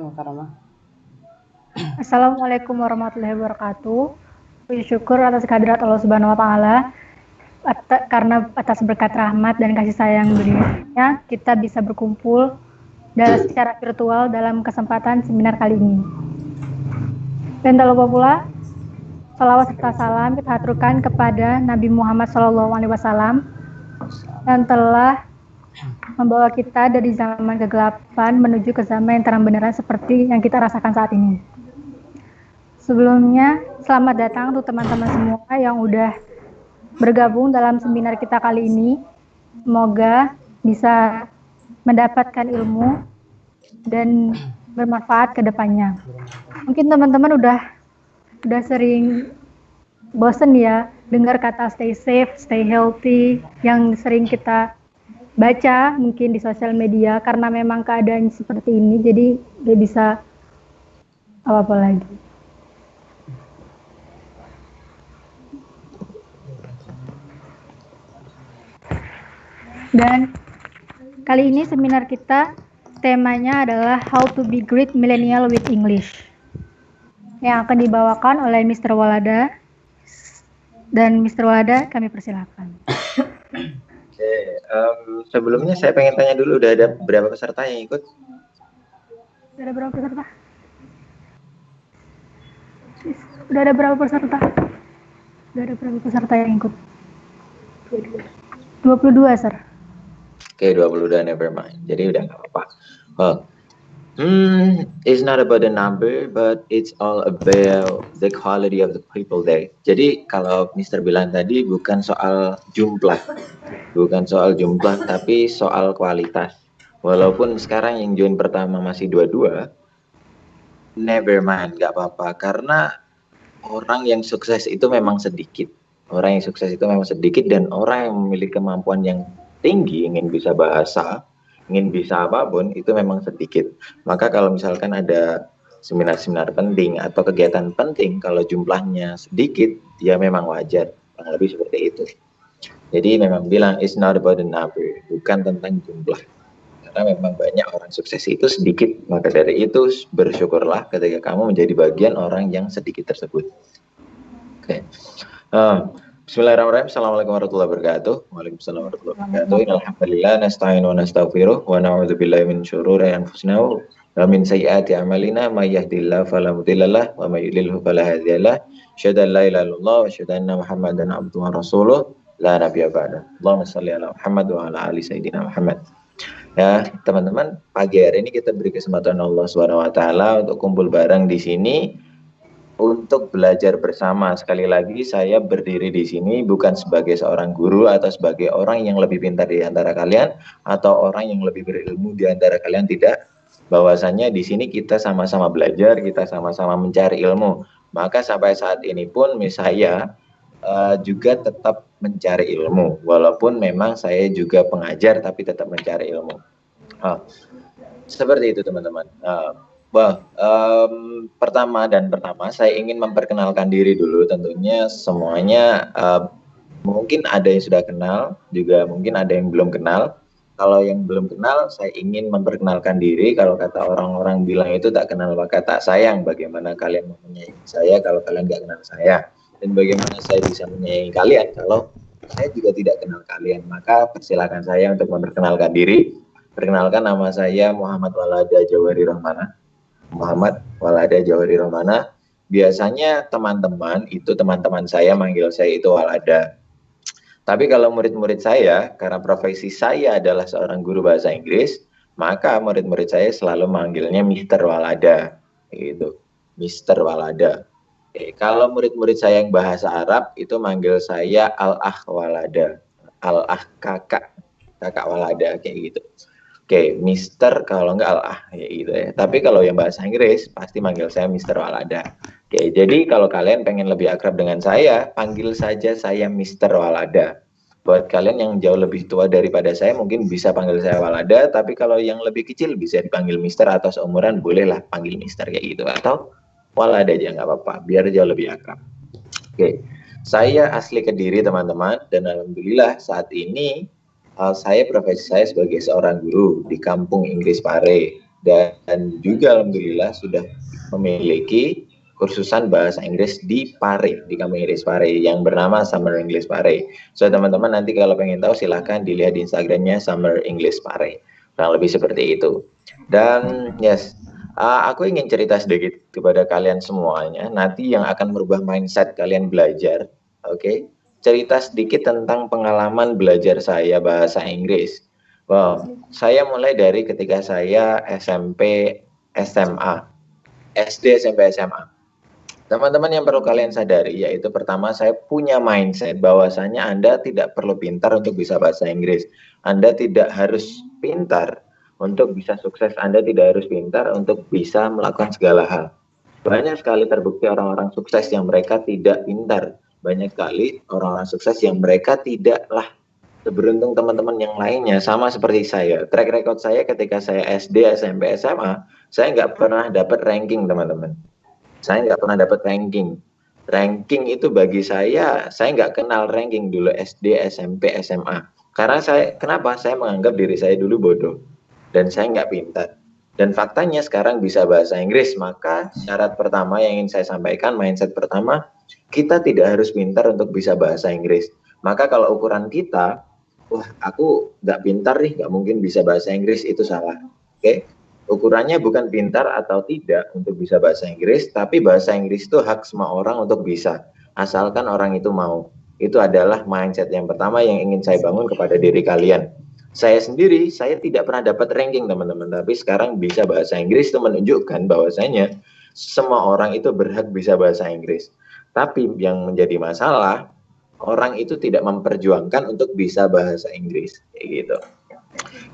Mukarramah. Assalamualaikum warahmatullahi wabarakatuh. Bersyukur atas kehadirat Allah Subhanahu wa taala karena atas berkat rahmat dan kasih sayang beliau kita bisa berkumpul secara virtual dalam kesempatan seminar kali ini. Dan tak lupa pula salawat serta salam kita haturkan kepada Nabi Muhammad SAW yang telah membawa kita dari zaman kegelapan menuju ke zaman yang terang benderang seperti yang kita rasakan saat ini. Sebelumnya, selamat datang untuk teman-teman semua yang udah bergabung dalam seminar kita kali ini. Semoga bisa mendapatkan ilmu dan bermanfaat ke depannya. Mungkin teman-teman udah sering bosen ya dengar kata stay safe, stay healthy yang sering kita baca mungkin di sosial media karena memang keadaan seperti ini jadi gak bisa apa-apa lagi. Dan kali ini seminar kita temanya adalah How to be Great Millennial with English yang akan dibawakan oleh Mr. Walada. Dan Mr. Walada kami persilakan. Oke, sebelumnya saya pengen tanya dulu, udah ada berapa peserta yang ikut? Udah ada berapa peserta? Udah ada berapa peserta? Udah ada berapa peserta yang ikut? 22, Sir. Oke, 22, never mind. Jadi udah nggak apa-apa. It's not about the number, but it's all about the quality of the people there. Jadi kalau Mr. bilang tadi bukan soal jumlah, tapi soal kualitas. Walaupun sekarang yang join pertama masih 22, never mind, nggak apa-apa. Karena orang yang sukses itu memang sedikit. Dan orang yang memiliki kemampuan yang tinggi, ingin bisa bahasa, ingin bisa apapun, itu memang sedikit. Maka kalau misalkan ada seminar-seminar penting atau kegiatan penting, kalau jumlahnya sedikit, ya memang wajar, kurang lebih seperti itu. Jadi memang bilang, it's not about the number, bukan tentang jumlah. Karena memang banyak orang sukses itu sedikit, maka dari itu bersyukurlah ketika kamu menjadi bagian orang yang sedikit tersebut. Oke. Bismillahirrahmanirrahim. Assalamualaikum warahmatullahi wabarakatuh. Waalaikumsalam warahmatullahi wabarakatuh. Alhamdulillah nasta'inu wa nastaghfiruh wa na'udzu billahi min syururi anfusina wa min sayyiati a'malina may yahdihillahu fala mudhillalah wa may yudlilhu fala hadiyalah. Asyhadu an la ilaha illallah wa asyhadu anna Muhammadan abduhu wa rasuluh la nabiyya ba'da. Allahumma shalli ala Muhammad wa ala ali sayyidina Muhammad. Ya, teman-teman, pagi hari ini kita beri kesempatan Allah Subhanahu wa taala untuk kumpul bareng di sini untuk belajar bersama. Sekali lagi saya berdiri di sini bukan sebagai seorang guru atau sebagai orang yang lebih pintar di antara kalian atau orang yang lebih berilmu di antara kalian, tidak. Bahwasanya di sini kita sama-sama belajar, kita sama-sama mencari ilmu. Maka sampai saat ini pun saya juga tetap mencari ilmu, walaupun memang saya juga pengajar tapi tetap mencari ilmu. Seperti itu teman-teman. Pertama saya ingin memperkenalkan diri dulu. Tentunya semuanya mungkin ada yang sudah kenal, juga mungkin ada yang belum kenal. Kalau yang belum kenal, saya ingin memperkenalkan diri. Kalau kata orang-orang bilang itu tak kenal maka tak sayang. Bagaimana kalian mau menyayangi saya kalau kalian nggak kenal saya? Dan bagaimana saya bisa menyayangi kalian kalau saya juga tidak kenal kalian? Maka persilakan saya untuk memperkenalkan diri. Perkenalkan, nama saya Muhammad Walada Jawari Rahmana. Biasanya teman-teman saya manggil saya itu Walada. Tapi kalau murid-murid saya, karena profesi saya adalah seorang guru bahasa Inggris, maka murid-murid saya selalu manggilnya Mr. Walada. Gitu. Mr. Walada. Kalau murid-murid saya yang bahasa Arab itu manggil saya Al-Akh Walada. Al-Akh kakak Walada, kayak gitu. Oke, Mister kalau enggak Al-Ah ya gitu ya. Tapi kalau yang bahasa Inggris pasti manggil saya Mister Walada. Oke, jadi kalau kalian pengen lebih akrab dengan saya, panggil saja saya Mister Walada. Buat kalian yang jauh lebih tua daripada saya mungkin bisa panggil saya Walada, tapi kalau yang lebih kecil bisa dipanggil Mister atau seumuran bolehlah panggil Mister kayak gitu, atau Walada aja nggak apa-apa, biar jauh lebih akrab. Oke, saya asli Kediri teman-teman, dan alhamdulillah saat ini profesi saya sebagai seorang guru di Kampung Inggris Pare. dan juga alhamdulillah sudah memiliki kursusan bahasa Inggris di Pare, di kampung Inggris Pare yang bernama Summer English Pare. So teman-teman nanti kalau pengen tahu silahkan dilihat di Instagramnya Summer English Pare. Nah lebih seperti itu. Dan yes, aku ingin cerita sedikit kepada kalian semuanya nanti yang akan merubah mindset kalian belajar. Oke, cerita sedikit tentang pengalaman belajar saya bahasa Inggris. Wow, saya mulai dari ketika saya SMP, SMA, SD, SMP, SMA. Teman-teman yang perlu kalian sadari yaitu pertama saya punya mindset bahwasanya Anda tidak perlu pintar untuk bisa bahasa Inggris. Anda tidak harus pintar untuk bisa sukses. Anda tidak harus pintar untuk bisa melakukan segala hal. Banyak sekali terbukti orang-orang sukses yang mereka tidak pintar. Banyak sekali orang-orang sukses yang mereka tidaklah seberuntung teman-teman yang lainnya. Sama seperti saya. Track record saya ketika saya SD, SMP, SMA, saya nggak pernah dapat ranking teman-teman. Saya nggak pernah dapat ranking. Ranking itu bagi saya nggak kenal ranking dulu SD, SMP, SMA. Karena kenapa? Saya menganggap diri saya dulu bodoh. Dan saya nggak pintar. Dan faktanya sekarang bisa bahasa Inggris. Maka syarat pertama yang ingin saya sampaikan, mindset pertama, kita tidak harus pintar untuk bisa bahasa Inggris. Maka kalau ukuran kita, wah aku nggak pintar nih, nggak mungkin bisa bahasa Inggris, itu salah. Oke? Ukurannya bukan pintar atau tidak untuk bisa bahasa Inggris, tapi bahasa Inggris itu hak semua orang untuk bisa, asalkan orang itu mau. Itu adalah mindset yang pertama yang ingin saya bangun kepada diri kalian. Saya sendiri, saya tidak pernah dapat ranking teman-teman, tapi sekarang bisa bahasa Inggris itu menunjukkan bahwasanya semua orang itu berhak bisa bahasa Inggris. Tapi yang menjadi masalah, orang itu tidak memperjuangkan untuk bisa bahasa Inggris, kayak gitu.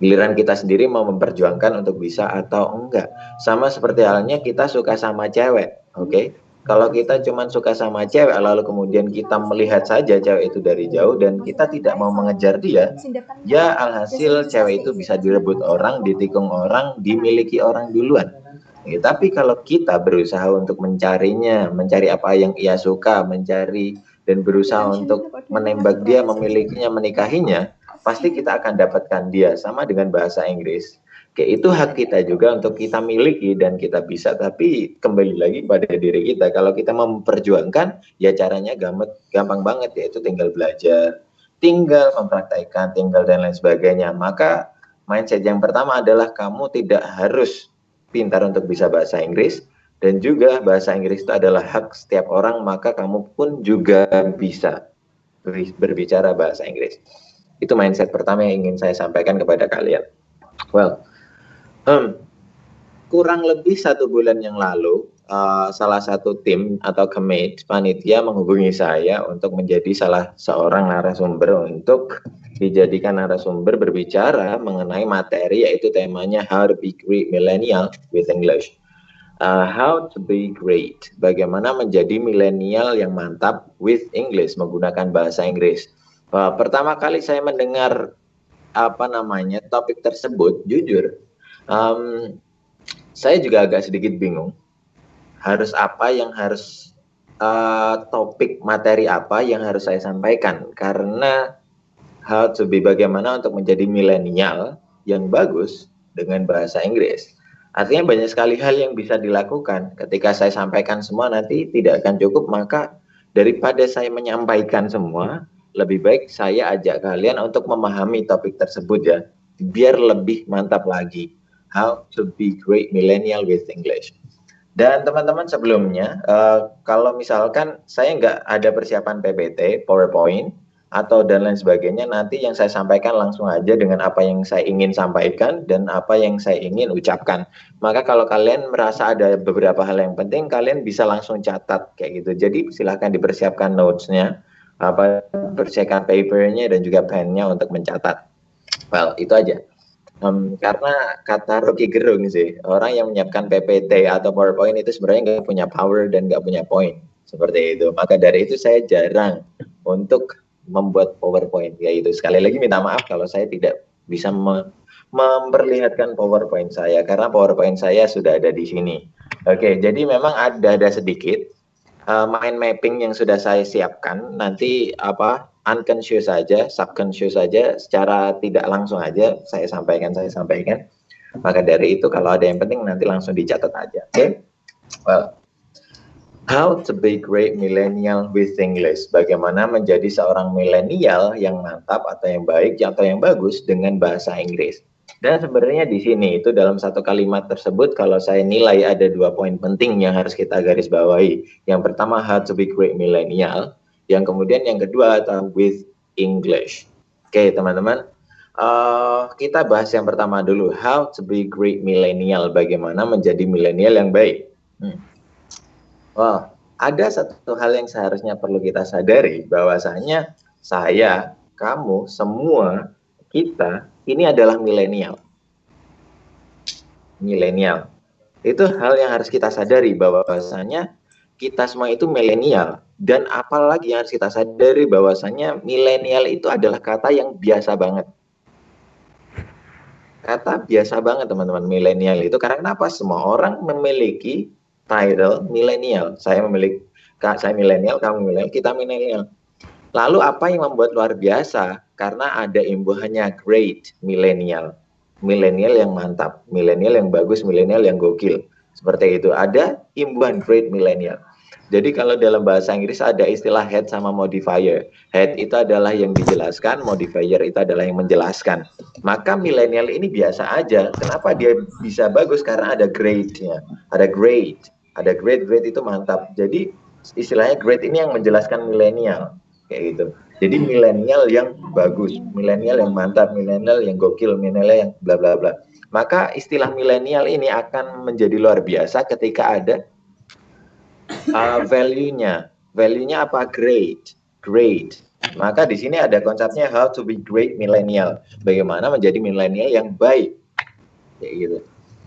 Giliran kita sendiri mau memperjuangkan untuk bisa atau enggak. Sama seperti halnya kita suka sama cewek, oke? Kalau kita cuma suka sama cewek, lalu kemudian kita melihat saja cewek itu dari jauh dan kita tidak mau mengejar dia, ya alhasil cewek itu bisa direbut orang, ditikung orang, dimiliki orang duluan. Ya, tapi kalau kita berusaha untuk mencarinya, mencari apa yang ia suka, mencari dan berusaha untuk menembak dia, memilikinya, menikahinya, pasti kita akan dapatkan dia. Sama dengan bahasa Inggris. Oke, itu hak kita juga untuk kita miliki dan kita bisa. Tapi kembali lagi pada diri kita. Kalau kita memperjuangkan, ya caranya gampang banget, yaitu tinggal belajar, tinggal mempraktekkan, tinggal dan lain sebagainya. Maka mindset yang pertama adalah kamu tidak harus pintar untuk bisa bahasa Inggris. Dan juga bahasa Inggris itu adalah hak setiap orang, maka kamu pun juga bisa berbicara bahasa Inggris. Itu mindset pertama yang ingin saya sampaikan kepada kalian. Well, kurang lebih 1 bulan yang lalu, salah satu tim atau kemate panitia menghubungi saya untuk menjadi salah seorang narasumber untuk dijadikan narasumber berbicara mengenai materi, yaitu temanya How to be Great Millennial with English. How to be great, bagaimana menjadi milenial yang mantap with English, menggunakan bahasa Inggris. Pertama kali saya mendengar topik tersebut, jujur saya juga agak sedikit bingung topik materi apa yang harus saya sampaikan, karena how to be, bagaimana untuk menjadi milenial yang bagus dengan bahasa Inggris. Artinya banyak sekali hal yang bisa dilakukan. Ketika saya sampaikan semua nanti tidak akan cukup, maka daripada saya menyampaikan semua, lebih baik saya ajak kalian untuk memahami topik tersebut ya, biar lebih mantap lagi. How to be great millennial with English. Dan teman-teman sebelumnya, kalau misalkan saya nggak ada persiapan PPT, PowerPoint, atau dan lain sebagainya, nanti yang saya sampaikan langsung aja dengan apa yang saya ingin sampaikan dan apa yang saya ingin ucapkan. Maka kalau kalian merasa ada beberapa hal yang penting, kalian bisa langsung catat kayak gitu. Jadi silahkan dipersiapkan notes-nya, persiapkan papernya dan juga pennya untuk mencatat. Well, itu aja. Karena kata Rocky Gerung sih, orang yang menyiapkan PPT atau PowerPoint itu sebenarnya nggak punya power dan nggak punya point. Seperti itu. Maka dari itu saya jarang untuk membuat PowerPoint. Yaitu sekali lagi minta maaf kalau saya tidak bisa memperlihatkan PowerPoint saya, karena PowerPoint saya sudah ada di sini. Oke, jadi memang ada sedikit mind mapping yang sudah saya siapkan. Nanti unconscious saja, subconscious saja, secara tidak langsung aja saya sampaikan. Maka dari itu kalau ada yang penting nanti langsung dicatat aja. Oke? Well, how to be great millennial with English. Bagaimana menjadi seorang milenial yang mantap atau yang baik atau yang bagus dengan bahasa Inggris. Dan sebenarnya di sini itu dalam satu kalimat tersebut kalau saya nilai ada 2 poin penting yang harus kita garis bawahi. Yang pertama how to be great millennial, yang kemudian yang kedua adalah with English. Oke, teman-teman. Kita bahas yang pertama dulu, how to be great millennial, bagaimana menjadi milenial yang baik. Wah, ada satu hal yang seharusnya perlu kita sadari, bahwasanya saya, kamu, semua kita ini adalah milenial. Milenial. Itu hal yang harus kita sadari, bahwasanya kita semua itu milenial. Dan apalagi yang harus kita sadari, bahwasanya milenial itu adalah kata yang biasa banget. Kata biasa banget, teman-teman, milenial itu. Karena kenapa? Semua orang memiliki title milenial. Saya milenial, kamu milenial, kita milenial. Lalu apa yang membuat luar biasa? Karena ada imbuhannya great milenial. Milenial yang mantap, milenial yang bagus, milenial yang gokil. Seperti itu. Ada imbuhan great milenial. Jadi kalau dalam bahasa Inggris ada istilah head sama modifier. Head itu adalah yang dijelaskan, modifier itu adalah yang menjelaskan. Maka milenial ini biasa aja. Kenapa dia bisa bagus? Karena ada grade-nya. Ada grade. Ada grade itu mantap. Jadi istilahnya grade ini yang menjelaskan milenial. Kayak gitu. Jadi milenial yang bagus, milenial yang mantap, milenial yang gokil, milenial yang bla bla bla. Maka istilah milenial ini akan menjadi luar biasa ketika ada value-nya. Value-nya apa? Great. Maka di sini ada konsepnya how to be great millennial. Bagaimana menjadi milenial yang baik. Kayak gitu.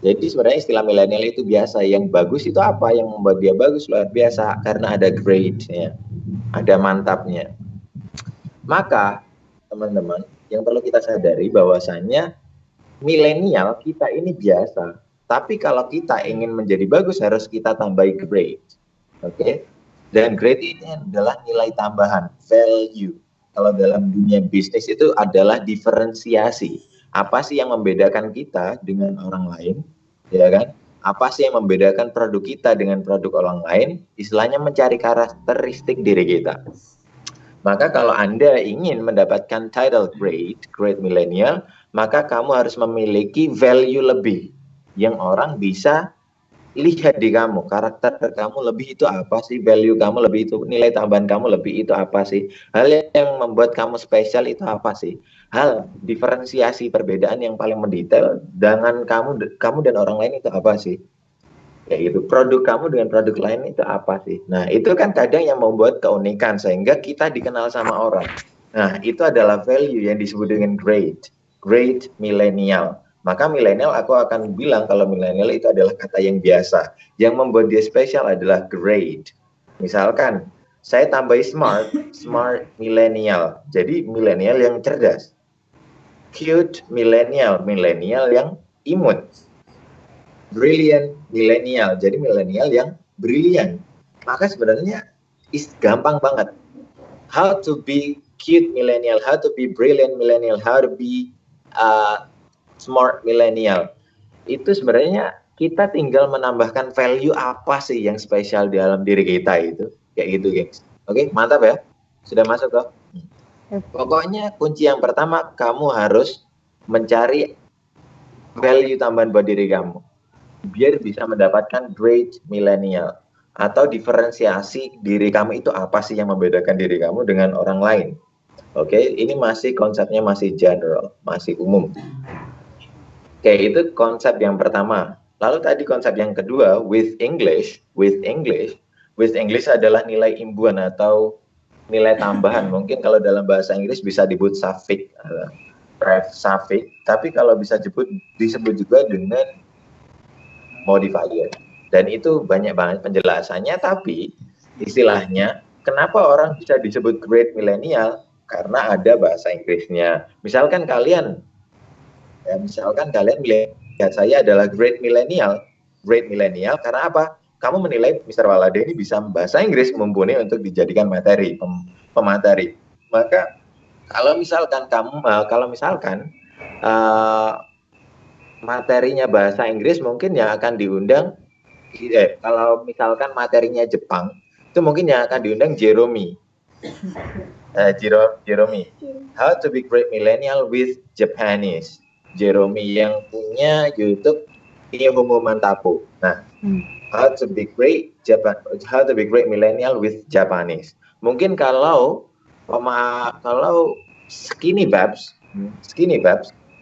Jadi sebenarnya istilah milenial itu biasa. Yang bagus itu apa? Yang membuat dia bagus luar biasa karena ada great-nya. Ada mantapnya. Maka teman-teman yang perlu kita sadari bahwasannya milenial kita ini biasa. Tapi kalau kita ingin menjadi bagus harus kita tambahi great. Oke, dan grade ini adalah nilai tambahan, value. Kalau dalam dunia bisnis itu adalah diferensiasi. Apa sih yang membedakan kita dengan orang lain, ya kan? Apa sih yang membedakan produk kita dengan produk orang lain? Istilahnya mencari karakteristik diri kita. Maka kalau Anda ingin mendapatkan title great millennial, maka kamu harus memiliki value lebih yang orang bisa lihat di kamu, karakter kamu lebih itu apa sih, value kamu lebih itu, nilai tambahan kamu lebih itu apa sih, hal yang membuat kamu spesial itu apa sih, hal diferensiasi perbedaan yang paling mendetail dengan kamu dan orang lain itu apa sih, kayak gitu. Produk kamu dengan produk lain itu apa sih. Nah itu kan kadang yang membuat keunikan sehingga kita dikenal sama orang. Nah itu adalah value yang disebut dengan great millennial. Maka milenial aku akan bilang kalau milenial itu adalah kata yang biasa. Yang membuat dia spesial adalah great. Misalkan saya tambahi smart milenial. Jadi milenial yang cerdas. Cute milenial yang imut. Brilliant milenial. Jadi milenial yang brilian. Maka sebenarnya gampang banget. How to be cute millennial, how to be brilliant millennial, how to be smart millennial. Itu sebenarnya kita tinggal menambahkan value apa sih yang spesial di dalam diri kita itu. Kayak gitu, gengs. Oke, mantap ya. Sudah masuk kok. Pokoknya kunci yang pertama kamu harus mencari value tambahan buat diri kamu. Biar bisa mendapatkan great millennial. Atau diferensiasi diri kamu itu apa sih yang membedakan diri kamu dengan orang lain. Oke, ini konsepnya masih general, masih umum. Oke, itu konsep yang pertama. Lalu tadi konsep yang kedua, with English adalah nilai imbuhan atau nilai tambahan. Mungkin kalau dalam bahasa Inggris bisa disebut suffix, tapi kalau bisa disebut juga dengan modifier. Dan itu banyak banget penjelasannya, tapi istilahnya kenapa orang bisa disebut great millennial? Karena ada bahasa Inggrisnya. Misalkan kalian melihat saya adalah great millennial karena apa? Kamu menilai Mr. Walade ini bisa bahasa Inggris mumpuni untuk dijadikan pemateri. Maka kalau misalkan materinya bahasa Inggris mungkin yang akan diundang, kalau misalkan materinya Jepang, itu mungkin yang akan diundang Jeremy. Jeremy. How to be great millennial with Japanese. Jeremy yang punya YouTube Nihomo Mantapu. Nah, how to be great millennial with Japanese. Mungkin kalau Skinny Babs,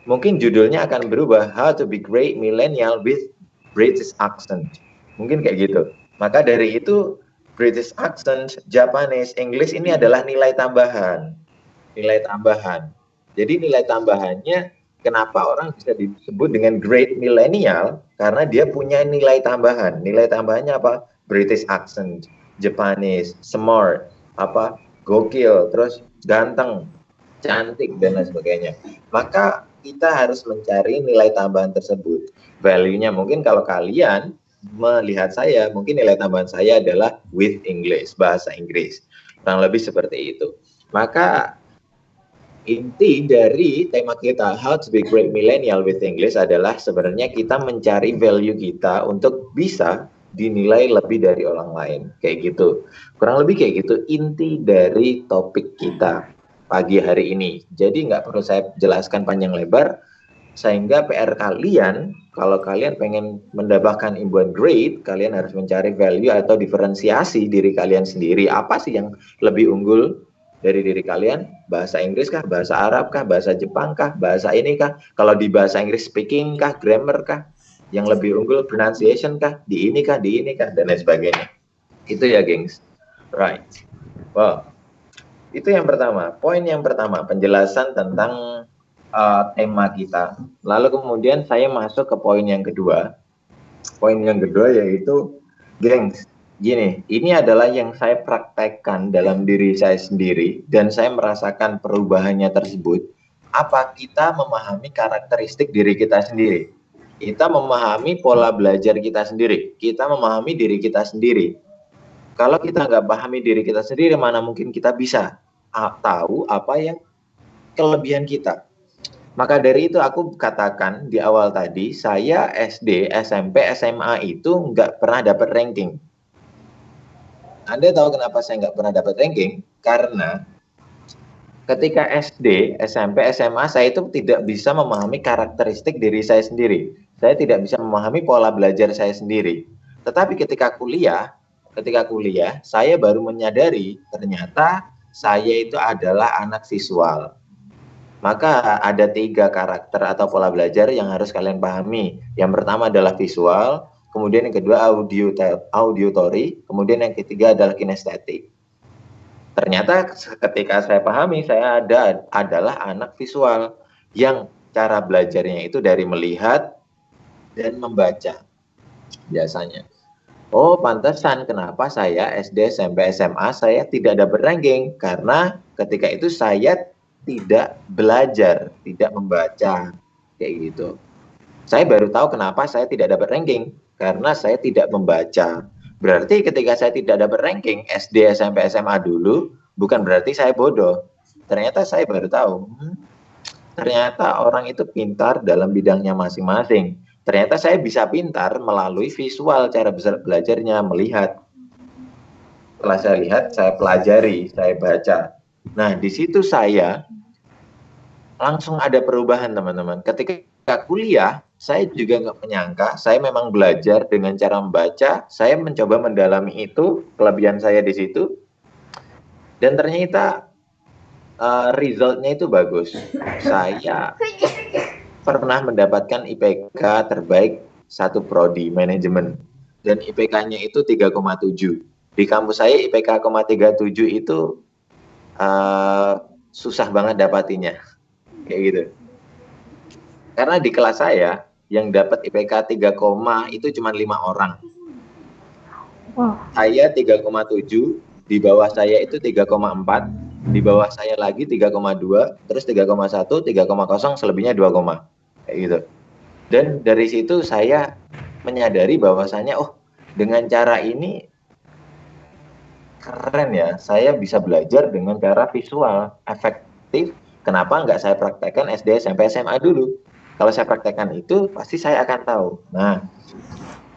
mungkin judulnya akan berubah, How to be great millennial with British accent. Mungkin kayak gitu. Maka dari itu British accent, Japanese, English ini adalah nilai tambahan. Jadi nilai tambahannya, kenapa orang bisa disebut dengan great millennial? Karena dia punya nilai tambahan. Nilai tambahannya apa? British accent, Japanese, smart, gokil, terus ganteng, cantik, dan lain sebagainya. Maka kita harus mencari nilai tambahan tersebut. Value-nya mungkin kalau kalian melihat saya, mungkin nilai tambahan saya adalah with English, bahasa Inggris. Kurang lebih seperti itu. Maka inti dari tema kita How to be great millennial with English adalah sebenarnya kita mencari value kita untuk bisa dinilai lebih dari orang lain. Kayak gitu. Kurang lebih kayak gitu inti dari topik kita pagi hari ini. Jadi nggak perlu saya jelaskan panjang lebar, sehingga PR kalian, kalau kalian pengen mendapatkan imbuhan grade, kalian harus mencari value atau diferensiasi diri kalian sendiri. Apa sih yang lebih unggul dari diri kalian? Bahasa Inggris kah? Bahasa Arab kah? Bahasa Jepang kah? Bahasa ini kah? Kalau di bahasa Inggris speaking kah? Grammar kah? Yang lebih unggul pronunciation kah? Di ini kah? Dan lain sebagainya. Itu ya, gengs. Right. Wow. Itu yang pertama. Poin yang pertama, penjelasan tentang tema kita. Lalu kemudian saya masuk ke poin yang kedua. Poin yang kedua yaitu, gengs, gini, ini adalah yang saya praktekkan dalam diri saya sendiri dan saya merasakan perubahannya tersebut. Apa? Kita memahami karakteristik diri kita sendiri. Kita memahami pola belajar kita sendiri. Kita memahami diri kita sendiri. Kalau kita nggak pahami diri kita sendiri, mana mungkin kita bisa tahu apa yang kelebihan kita. Maka dari itu aku katakan di awal tadi, saya SD, SMP, SMA itu nggak pernah dapat ranking. Anda tahu kenapa saya nggak pernah dapat ranking? Karena ketika SD, SMP, SMA, saya itu tidak bisa memahami karakteristik diri saya sendiri. Saya tidak bisa memahami pola belajar saya sendiri. Tetapi ketika kuliah, saya baru menyadari ternyata saya itu adalah anak visual. Maka ada 3 karakter atau pola belajar yang harus kalian pahami. Yang pertama adalah visual, kemudian yang kedua auditory, kemudian yang ketiga adalah kinestetik. Ternyata ketika saya pahami, saya adalah anak visual yang cara belajarnya itu dari melihat dan membaca biasanya. Oh, pantesan kenapa saya SD, SMP, SMA saya tidak dapat ranking, karena ketika itu saya tidak belajar, tidak membaca, kayak gitu. Saya baru tahu kenapa saya tidak dapat ranking, karena saya tidak membaca. Berarti ketika saya tidak dapat ranking SD, SMP, SMA dulu, bukan berarti saya bodoh. Ternyata saya baru tahu, ternyata orang itu pintar dalam bidangnya masing-masing. Ternyata saya bisa pintar melalui visual, cara belajarnya, melihat. Setelah saya lihat, saya pelajari, saya baca. Nah, di situ saya langsung ada perubahan, teman-teman. Ketika kuliah, saya juga nggak menyangka, saya memang belajar dengan cara membaca, saya mencoba mendalami itu, kelebihan saya di situ, dan ternyata resultnya itu bagus. Saya pernah mendapatkan IPK terbaik 1 prodi manajemen, dan IPK-nya itu 3,7. Di kampus saya IPK 3,7 itu susah banget dapatinya. Kayak gitu. Karena di kelas saya yang dapat IPK 3, itu cuma 5 orang. Wow. Saya 3,7, di bawah saya itu 3,4, di bawah saya lagi 3,2, terus 3,1, 3,0, selebihnya 2, kayak gitu. Dan dari situ saya menyadari bahwasanya, oh, dengan cara ini keren ya, saya bisa belajar dengan cara visual, efektif. Kenapa nggak saya praktekkan SD, SMP, SMA dulu? Kalau saya praktekkan itu, pasti saya akan tahu. Nah,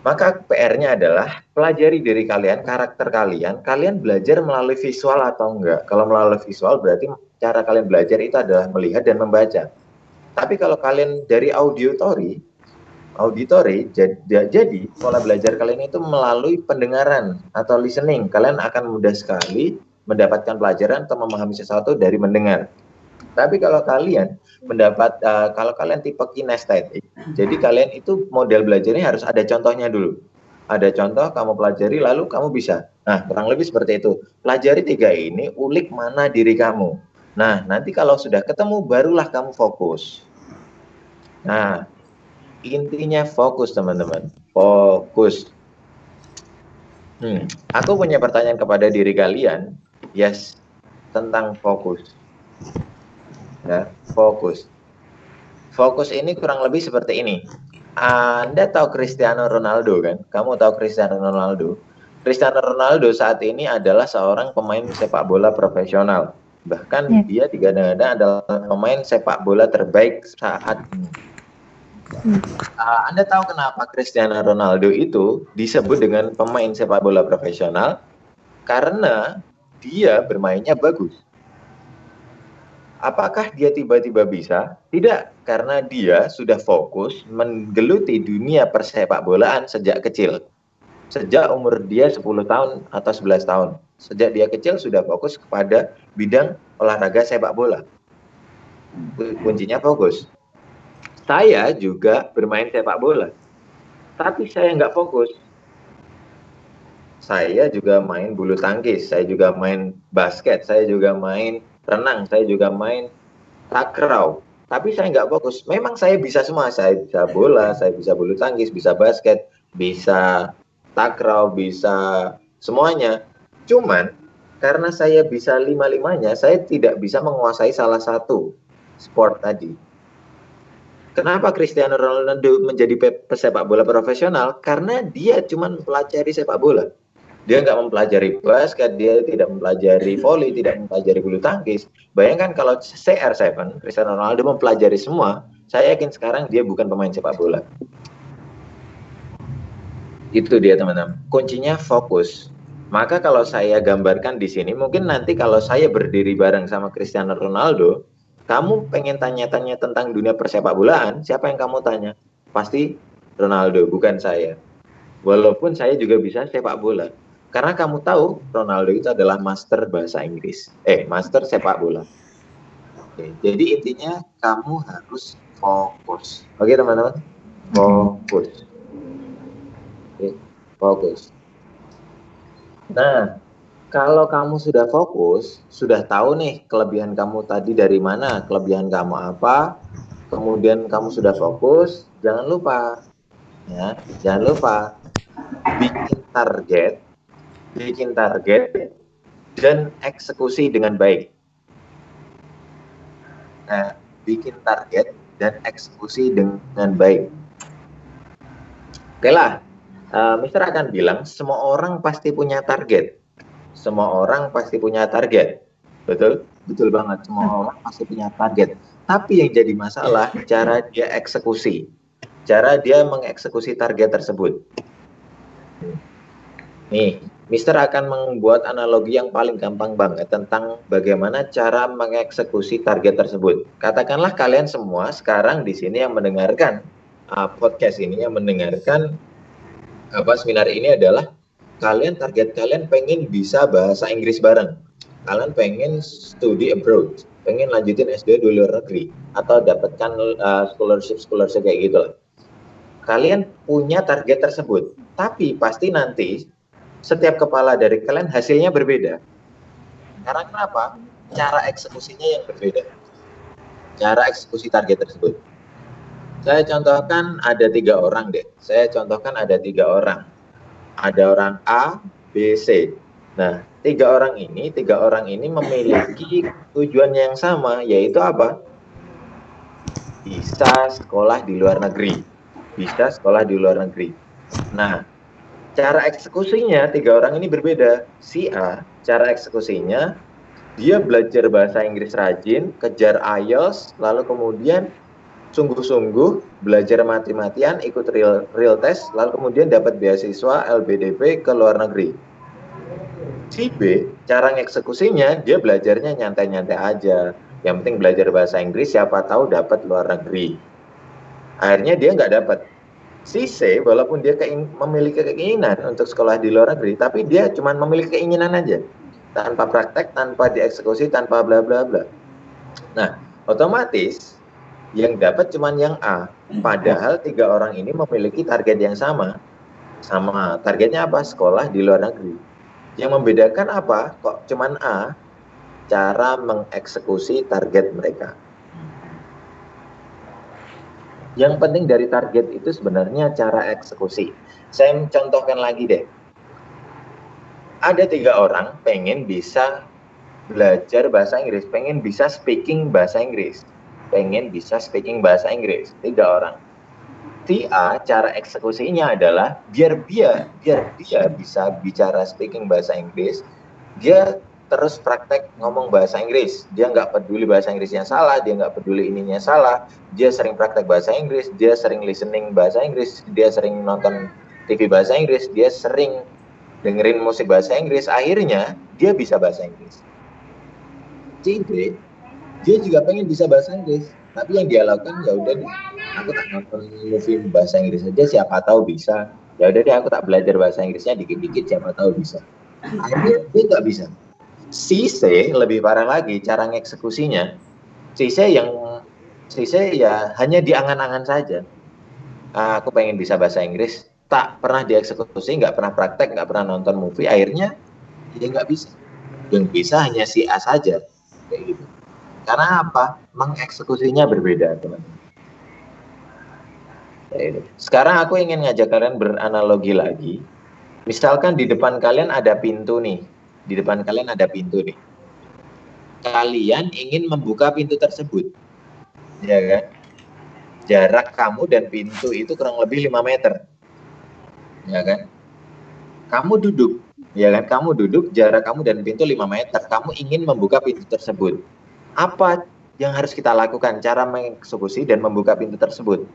maka PR-nya adalah pelajari diri kalian, karakter kalian. Kalian belajar melalui visual atau enggak? Kalau melalui visual berarti cara kalian belajar itu adalah melihat dan membaca. Tapi kalau kalian dari auditori, jadi pola belajar kalian itu melalui pendengaran atau listening. Kalian akan mudah sekali mendapatkan pelajaran atau memahami sesuatu dari mendengar. Tapi kalau kalian kalau kalian tipe kinestetik, jadi kalian itu model belajarnya harus ada contohnya dulu. Ada contoh, kamu pelajari, lalu kamu bisa. Nah, kurang lebih seperti itu. Pelajari 3 ini, ulik mana diri kamu. Nah, nanti kalau sudah ketemu, barulah kamu fokus. Nah, intinya fokus, teman-teman. Fokus. Aku punya pertanyaan kepada diri kalian. Yes, tentang fokus. Ya, fokus. Fokus ini kurang lebih seperti ini. Anda tahu Cristiano Ronaldo kan? Kamu tahu Cristiano Ronaldo? Cristiano Ronaldo saat ini adalah seorang pemain sepak bola profesional. Bahkan dia digadang-gadang adalah pemain sepak bola terbaik saat ini. Anda tahu kenapa Cristiano Ronaldo itu disebut dengan pemain sepak bola profesional? Karena dia bermainnya bagus. Apakah dia tiba-tiba bisa? Tidak, karena dia sudah fokus menggeluti dunia persepak bolaan sejak kecil. Sejak umur dia 10 tahun atau 11 tahun. Sejak dia kecil sudah fokus kepada bidang olahraga sepak bola. Kuncinya fokus. Saya juga bermain sepak bola, tapi saya nggak fokus. Saya juga main bulu tangkis, saya juga main basket, saya juga main renang, saya juga main takraw, tapi saya nggak fokus. Memang saya bisa semua, saya bisa bola, saya bisa bulu tangkis, bisa basket, bisa takraw, bisa semuanya. Cuman karena saya bisa lima-limanya, saya tidak bisa menguasai salah satu sport tadi. Kenapa Cristiano Ronaldo menjadi pesepak bola profesional? Karena dia cuma mempelajari sepak bola. Dia nggak mempelajari basket, dia tidak mempelajari volley, tidak mempelajari bulu tangkis. Bayangkan kalau CR7, Cristiano Ronaldo mempelajari semua, saya yakin sekarang dia bukan pemain sepak bola. Itu dia teman-teman. Kuncinya fokus. Maka kalau saya gambarkan di sini, mungkin nanti kalau saya berdiri bareng sama Cristiano Ronaldo, kamu pengen tanya-tanya tentang dunia persepak bolaan, siapa yang kamu tanya? Pasti Ronaldo, bukan saya. Walaupun saya juga bisa sepak bola. Karena kamu tahu Ronaldo itu adalah master bahasa Inggris. Master sepak bola. Oke, jadi intinya kamu harus fokus. Oke teman-teman? Fokus. Oke, fokus. Nah, kalau kamu sudah fokus, sudah tahu nih kelebihan kamu tadi dari mana, kelebihan kamu apa, kemudian kamu sudah fokus, jangan lupa bikin target dan eksekusi dengan baik. Nah, bikin target dan eksekusi dengan baik. Oke lah, Mister akan bilang semua orang pasti punya target. Semua orang pasti punya target. Betul? Betul banget, semua orang pasti punya target. Tapi yang jadi masalah cara dia eksekusi. Cara dia mengeksekusi target tersebut. Nih, Mister akan membuat analogi yang paling gampang banget tentang bagaimana cara mengeksekusi target tersebut. Katakanlah kalian semua sekarang di sini yang mendengarkan podcast ini, yang mendengarkan seminar ini adalah target kalian pengen bisa bahasa Inggris bareng. Kalian pengen studi abroad, pengen lanjutin S2 di luar negeri, atau dapatkan scholarship kayak gitu lah. Kalian punya target tersebut, tapi pasti nanti setiap kepala dari kalian hasilnya berbeda. Karena kenapa? Cara eksekusinya yang berbeda. Cara eksekusi target tersebut. Saya contohkan ada 3 orang deh. Ada orang A, B, C. Nah, 3 orang ini memiliki tujuan yang sama, yaitu apa? Bisa sekolah di luar negeri. Nah, cara eksekusinya 3 orang ini berbeda. Si A, cara eksekusinya dia belajar bahasa Inggris rajin, kejar IELTS, lalu kemudian sungguh-sungguh belajar mati-matian, ikut real test, lalu kemudian dapat beasiswa LPDP ke luar negeri. Si B, cara eksekusinya dia belajarnya nyantai-nyantai aja. Yang penting belajar bahasa Inggris, siapa tahu dapat luar negeri. Akhirnya dia nggak dapat. Si C, walaupun dia memiliki keinginan untuk sekolah di luar negeri, tapi dia cuma memiliki keinginan aja, tanpa praktek, tanpa dieksekusi, tanpa bla bla bla. Nah, otomatis yang dapat cuma yang A. Padahal 3 orang ini memiliki target yang sama. Sama targetnya apa? Sekolah di luar negeri. Yang membedakan apa? Kok cuma A? Cara mengeksekusi target mereka. Yang penting dari target itu sebenarnya cara eksekusi. Saya contohkan lagi deh. Ada 3 orang pengen bisa belajar bahasa Inggris, pengen bisa speaking bahasa Inggris. 3 orang. Si A, cara eksekusinya adalah biar dia bisa bicara speaking bahasa Inggris, dia terus praktek ngomong bahasa Inggris. Dia nggak peduli bahasa Inggrisnya salah, dia nggak peduli ininya salah. Dia sering praktek bahasa Inggris, dia sering listening bahasa Inggris, dia sering nonton TV bahasa Inggris, dia sering dengerin musik bahasa Inggris. Akhirnya dia bisa bahasa Inggris. C, dia juga pengen bisa bahasa Inggris, tapi yang dia lakukan ya udah deh, aku tak nonton movie bahasa Inggris aja, siapa tahu bisa. Ya udah deh, aku tak belajar bahasa Inggrisnya dikit-dikit, siapa tahu bisa. Akhirnya dia nggak bisa. Si C lebih parah lagi cara ngeksekusinya. Si C ya hanya di angan-angan saja. Aku pengen bisa bahasa Inggris, tak pernah dieksekusi, nggak pernah praktek, nggak pernah nonton movie, akhirnya dia nggak bisa. Yang bisa hanya si A saja, kayak gitu. Karena apa? Mengeksekusinya berbeda, teman-teman. Sekarang aku ingin ngajak kalian beranalogi lagi. Misalkan di depan kalian ada pintu nih. Kalian ingin membuka pintu tersebut. Ya kan? Jarak kamu dan pintu itu kurang lebih 5 meter. Ya kan? Kamu duduk, jarak kamu dan pintu 5 meter. Kamu ingin membuka pintu tersebut. Apa yang harus kita lakukan cara mengeksekusi dan membuka pintu tersebut?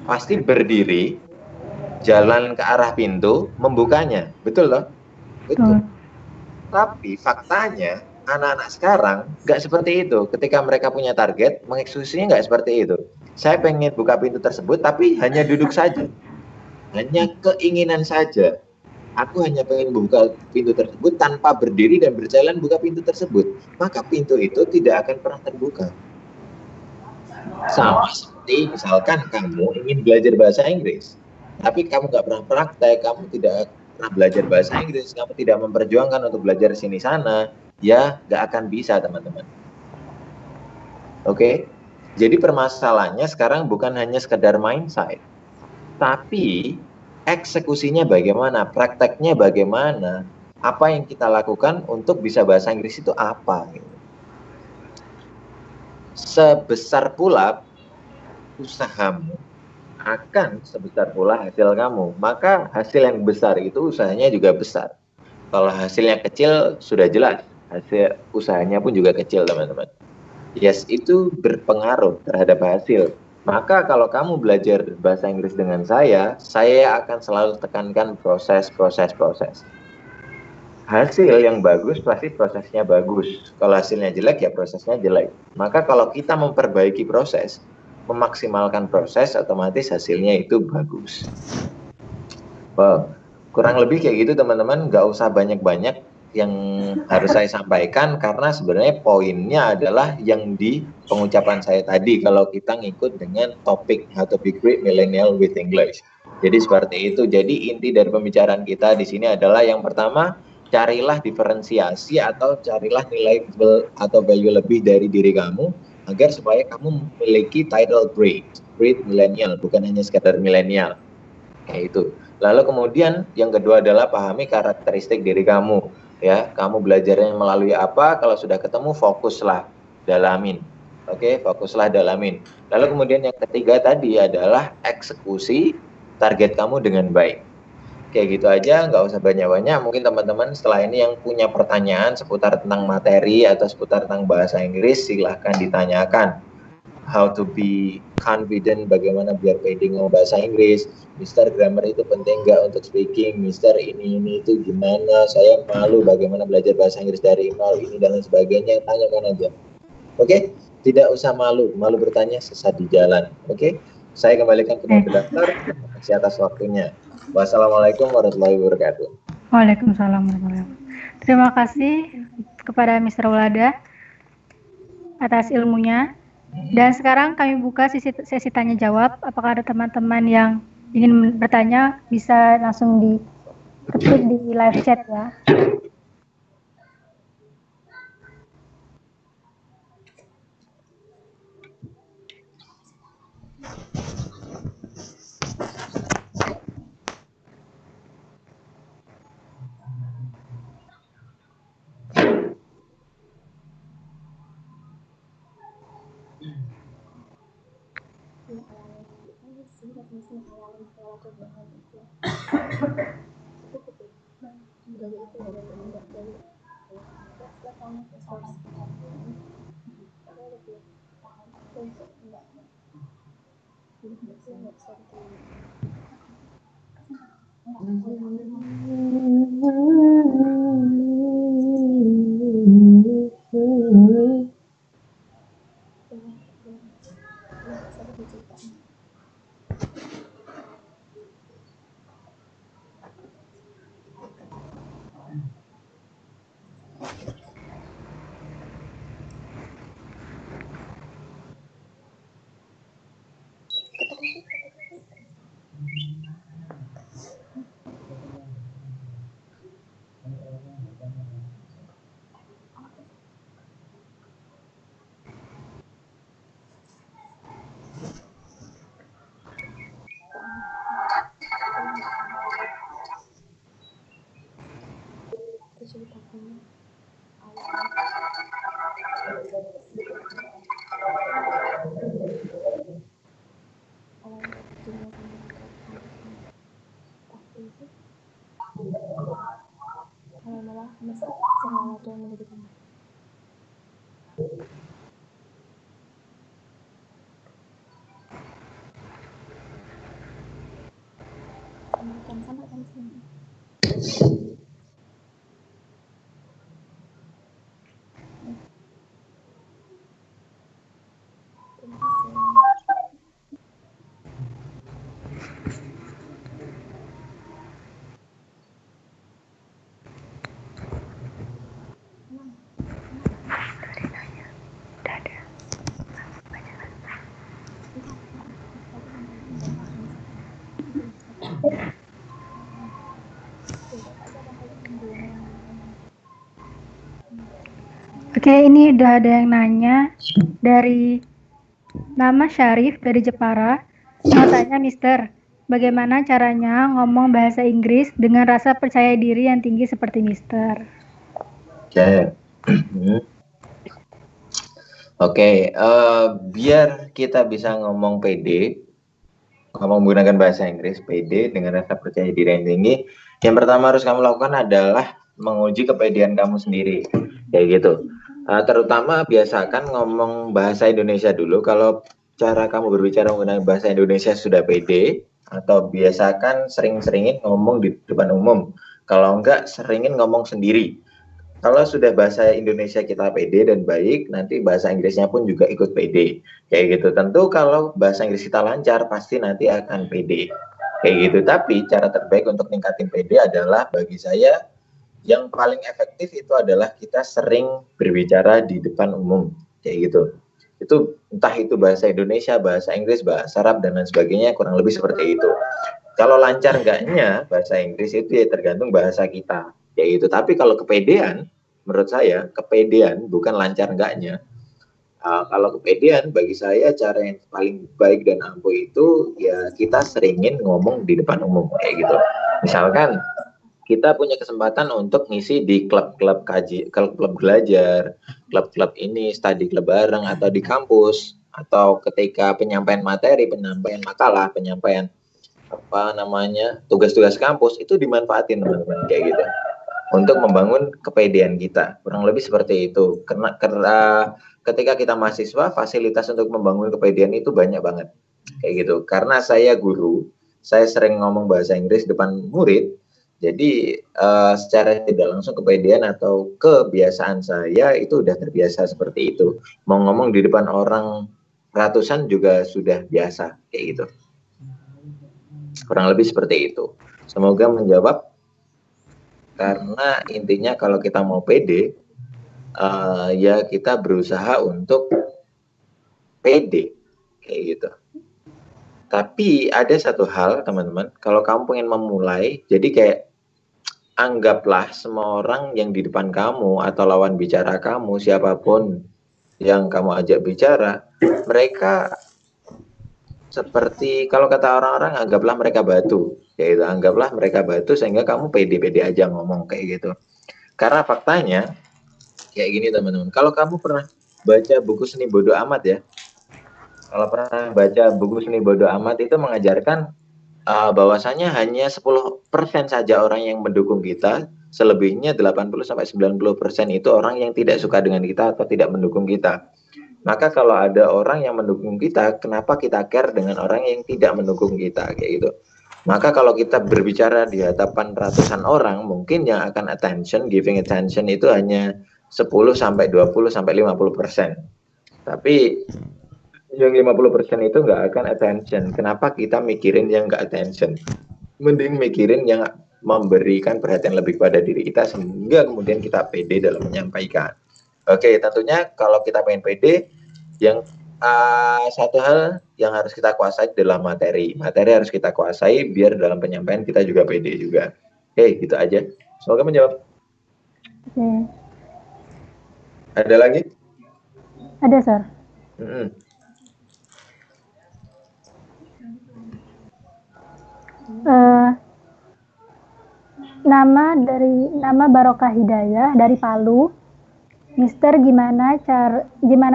Pasti berdiri, jalan ke arah pintu, membukanya. Betul loh? Betul. Tapi faktanya anak-anak sekarang nggak seperti itu. Ketika mereka punya target, mengeksekusinya nggak seperti itu. Saya pengen buka pintu tersebut, tapi hanya duduk saja. Hanya keinginan saja. Aku hanya pengen buka pintu tersebut tanpa berdiri dan berjalan buka pintu tersebut. Maka pintu itu tidak akan pernah terbuka. Sama seperti misalkan kamu ingin belajar bahasa Inggris, tapi kamu nggak pernah praktek, kamu tidak pernah belajar bahasa Inggris, kamu tidak memperjuangkan untuk belajar sini sana, ya nggak akan bisa, teman-teman. Oke? Jadi permasalahannya sekarang bukan hanya sekedar mindset, tapi eksekusinya bagaimana, prakteknya bagaimana, apa yang kita lakukan untuk bisa bahasa Inggris itu apa. Sebesar pula usahamu akan sebesar pula hasil kamu. Maka hasil yang besar itu usahanya juga besar. Kalau hasilnya kecil sudah jelas, hasil usahanya pun juga kecil, teman-teman. Yes, itu berpengaruh terhadap hasil. Maka kalau kamu belajar bahasa Inggris dengan saya akan selalu tekankan proses. Hasil yang bagus pasti prosesnya bagus. Kalau hasilnya jelek ya prosesnya jelek. Maka kalau kita memperbaiki proses, memaksimalkan proses, otomatis hasilnya itu bagus. Wow, kurang lebih kayak gitu, teman-teman. Nggak usah banyak-banyak yang harus saya sampaikan, karena sebenarnya poinnya adalah yang di pengucapan saya tadi, kalau kita ngikut dengan topik How to be Great Millennial with English. Jadi seperti itu. Jadi inti dari pembicaraan kita di sini adalah yang pertama, carilah diferensiasi atau carilah nilai atau value lebih dari diri kamu, agar supaya kamu memiliki title Great Millennial, bukan hanya sekadar milenial. Kayak itu. Lalu kemudian yang kedua adalah pahami karakteristik diri kamu. Ya, kamu belajarnya melalui apa? Kalau sudah ketemu, fokuslah dalamin. Oke, fokuslah dalamin. Lalu kemudian yang ketiga tadi adalah eksekusi target kamu dengan baik. Kayak gitu aja, nggak usah banyak-banyak. Mungkin teman-teman setelah ini yang punya pertanyaan seputar tentang materi atau seputar tentang bahasa Inggris, silahkan ditanyakan. how to be confident, bagaimana biar pede ngomong bahasa Inggris. Mister, grammar itu penting nggak untuk speaking? Mister, ini itu gimana? Saya malu bagaimana belajar bahasa Inggris dari nol ini dan lain sebagainya. Tanyakan aja. Oke? Tidak usah malu. Malu bertanya sesat di jalan. Oke? Saya kembalikan ke moderator. Terima kasih atas waktunya. Wassalamualaikum warahmatullahi wabarakatuh. Waalaikumsalam warahmatullahi wabarakatuh. Terima kasih kepada Mr. Wulada atas ilmunya. Dan sekarang kami buka sesi tanya jawab. Apakah ada teman-teman yang ingin bertanya, bisa langsung diketik di live chat ya. Oke, ini udah ada yang nanya dari nama Syarif dari Jepara. Mau tanya, Mister, bagaimana caranya ngomong bahasa Inggris dengan rasa percaya diri yang tinggi seperti Mister? Oke, biar kita bisa ngomong pede, ngomong menggunakan bahasa Inggris pede dengan rasa percaya diri yang tinggi, yang pertama harus kamu lakukan adalah menguji kepedean kamu sendiri, kayak gitu. Terutama biasakan ngomong bahasa Indonesia dulu. Kalau cara kamu berbicara menggunakan bahasa Indonesia sudah pede, atau biasakan sering-seringin ngomong di depan umum. Kalau enggak, seringin ngomong sendiri. Kalau sudah bahasa Indonesia kita pede dan baik, nanti bahasa Inggrisnya pun juga ikut pede. Kayak gitu. Tentu kalau bahasa Inggris kita lancar, pasti nanti akan pede. Kayak gitu. Tapi cara terbaik untuk ningkatin pede adalah bagi saya yang paling efektif itu adalah kita sering berbicara di depan umum. Kayak gitu. Itu entah itu bahasa Indonesia, bahasa Inggris, bahasa Arab, dan lain sebagainya, kurang lebih seperti itu. Kalau lancar enggaknya bahasa Inggris itu ya tergantung bahasa kita. Kayak gitu. Tapi kalau kepedean, menurut saya kepedean bukan lancar enggaknya. Kalau kepedean bagi saya cara yang paling baik dan ampuh itu ya kita seringin ngomong di depan umum kayak gitu. Misalkan kita punya kesempatan untuk ngisi di klub-klub kaji, klub-klub belajar, klub-klub ini, study club bareng atau di kampus, atau ketika penyampaian materi, penyampaian makalah, penyampaian tugas-tugas kampus, itu dimanfaatin teman-teman kayak gitu untuk membangun kepedean kita, kurang lebih seperti itu. Karena ketika kita mahasiswa, fasilitas untuk membangun kepedean itu banyak banget. Kayak gitu. Karena saya guru, saya sering ngomong bahasa Inggris depan murid, jadi secara tidak langsung kepedean atau kebiasaan saya itu udah terbiasa seperti itu. Mau ngomong di depan orang ratusan juga sudah biasa, kayak gitu. Kurang lebih seperti itu. Semoga menjawab, karena intinya kalau kita mau pede, ya kita berusaha untuk pede, kayak gitu. Tapi ada satu hal teman-teman, kalau kamu pengen memulai, jadi kayak anggaplah semua orang yang di depan kamu atau lawan bicara kamu, siapapun yang kamu ajak bicara, mereka seperti, kalau kata orang-orang, anggaplah mereka batu, yaitu anggaplah mereka batu sehingga kamu pede-pede aja ngomong kayak gitu. Karena faktanya kayak gini teman-teman, kalau kamu pernah baca buku Seni Bodo Amat ya, kalau pernah baca buku Seni Bodo Amat itu mengajarkan bahwasanya hanya 10% saja orang yang mendukung kita, selebihnya 80-90% itu orang yang tidak suka dengan kita atau tidak mendukung kita. Maka kalau ada orang yang mendukung kita, kenapa kita care dengan orang yang tidak mendukung kita, kayak gitu. Maka kalau kita berbicara di hadapan ratusan orang, mungkin yang akan giving attention itu hanya 10-20-50%. Tapi yang 50% itu nggak akan attention. Kenapa kita mikirin yang nggak attention? Mending mikirin yang memberikan perhatian lebih pada diri kita, sehingga kemudian kita pede dalam menyampaikan. Oke, tentunya kalau kita pengen pede, yang satu hal yang harus kita kuasai adalah materi. Materi harus kita kuasai biar dalam penyampaian kita juga pede juga. Oke, gitu aja. Semoga menjawab. Ada lagi? Ada, Sir. Nama Barokah Hidayah dari Palu. Mister, gimana